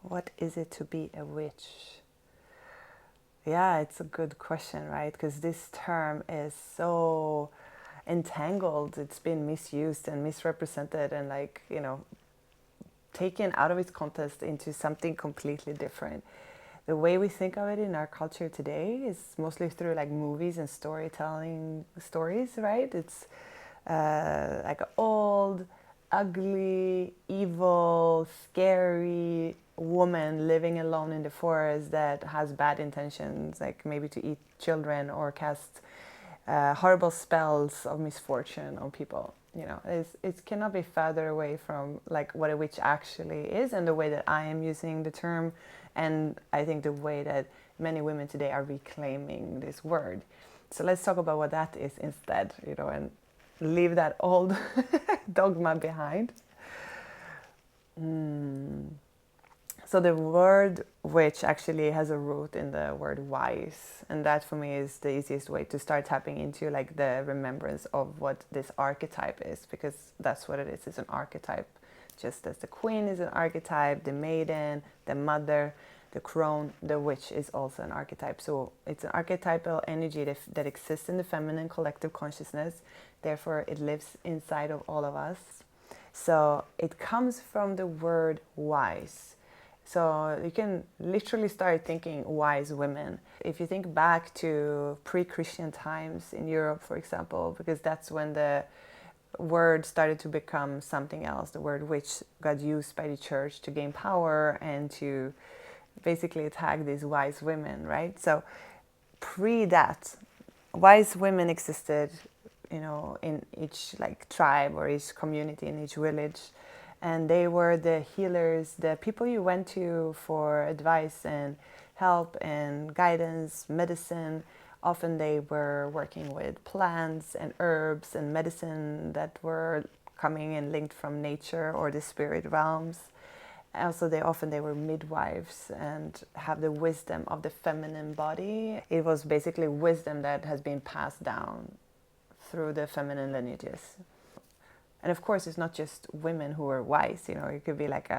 What is it to be a witch? Yeah, it's a good question, right? Because this term is so entangled. It's been misused and misrepresented and, like, taken out of its context into something completely different. The way we think of it in our culture today is mostly through like movies and storytelling stories, right? It's like an old, ugly, evil, scary woman living alone in the forest that has bad intentions, like maybe to eat children or cast horrible spells of misfortune on people. It cannot be further away from like what a witch actually is, and the way that I am using the term, and I think the way that many women today are reclaiming this word. So let's talk about what that is instead, and leave that old dogma behind. So the word witch actually has a root in the word wise, and that for me is the easiest way to start tapping into like the remembrance of what this archetype is, because that's what it is. It's an archetype, just as the queen is an archetype, the maiden, the mother, the crone, the witch is also an archetype. So it's an archetypal energy that exists in the feminine collective consciousness. Therefore, it lives inside of all of us. So it comes from the word wise. So you can literally start thinking wise women. If you think back to pre-Christian times in Europe, for example, because that's when the word started to become something else. The word witch got used by the church to gain power and to basically attack these wise women, right? So pre that, wise women existed, in each like tribe or each community, in each village, and they were the healers, the people you went to for advice and help and guidance, medicine. Often they were working with plants and herbs and medicine that were coming and linked from nature or the spirit realms. Also, they were midwives and have the wisdom of the feminine body. It was basically wisdom that has been passed down through the feminine lineages. And of course, it's not just women who are wise. It could be like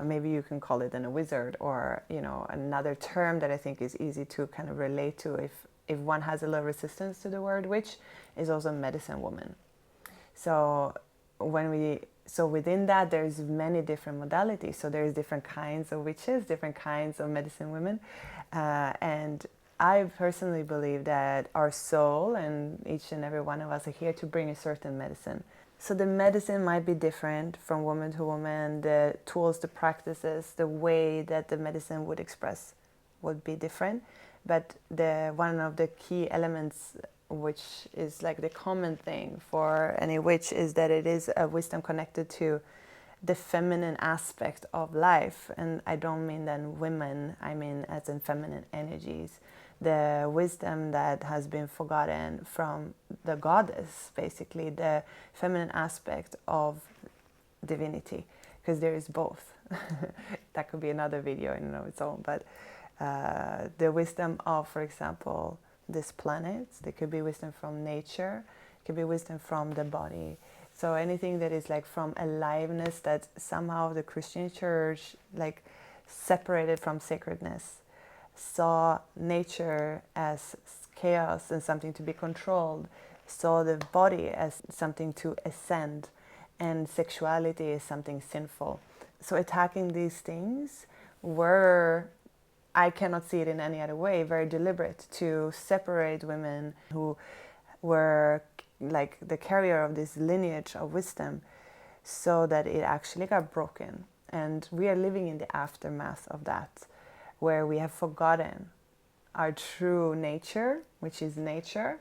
maybe you can call it then a wizard, or another term that I think is easy to kind of relate to if one has a little resistance to the word witch, is also medicine woman. So within that, there's many different modalities. So there's different kinds of witches, different kinds of medicine women, and I personally believe that our soul and each and every one of us are here to bring a certain medicine. So the medicine might be different from woman to woman. The tools, the practices, the way that the medicine would express would be different. But one of the key elements, which is like the common thing for any witch, is that it is a wisdom connected to the feminine aspect of life. And I don't mean then women, I mean as in feminine energies. The wisdom that has been forgotten from the goddess, basically the feminine aspect of divinity, because there is both. That could be another video in and of its own, but the wisdom of, for example, this planet. There could be wisdom from nature, it could be wisdom from the body. So anything that is like from aliveness that somehow the Christian church like separated from sacredness, saw nature as chaos and something to be controlled, saw the body as something to ascend, and sexuality is something sinful. So attacking these things were, I cannot see it in any other way, very deliberate to separate women who were like the carrier of this lineage of wisdom, so that it actually got broken. And we are living in the aftermath of that, where we have forgotten our true nature, which is nature.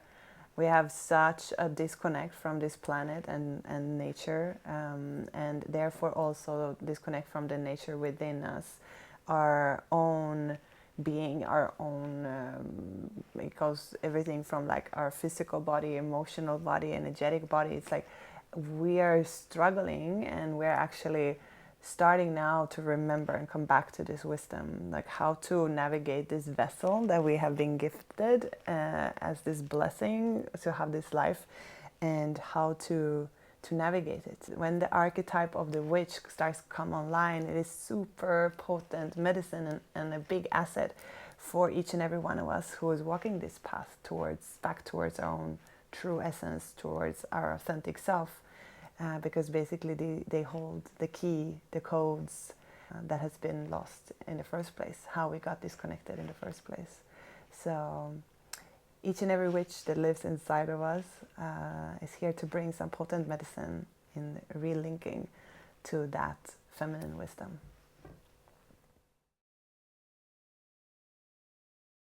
We have such a disconnect from this planet and nature, and therefore also disconnect from the nature within us, our own being, our own, because everything from like our physical body, emotional body, energetic body, it's like we are struggling, and we're actually starting now to remember and come back to this wisdom, like how to navigate this vessel that we have been gifted as this blessing to have this life, and how to to navigate it. When the archetype of the witch starts to come online, it is super potent medicine and a big asset for each and every one of us who is walking this path back towards our own true essence, towards our authentic self, because basically they hold the key, the codes that has been lost in the first place, how we got disconnected in the first place. So each and every witch that lives inside of us is here to bring some potent medicine in relinking to that feminine wisdom.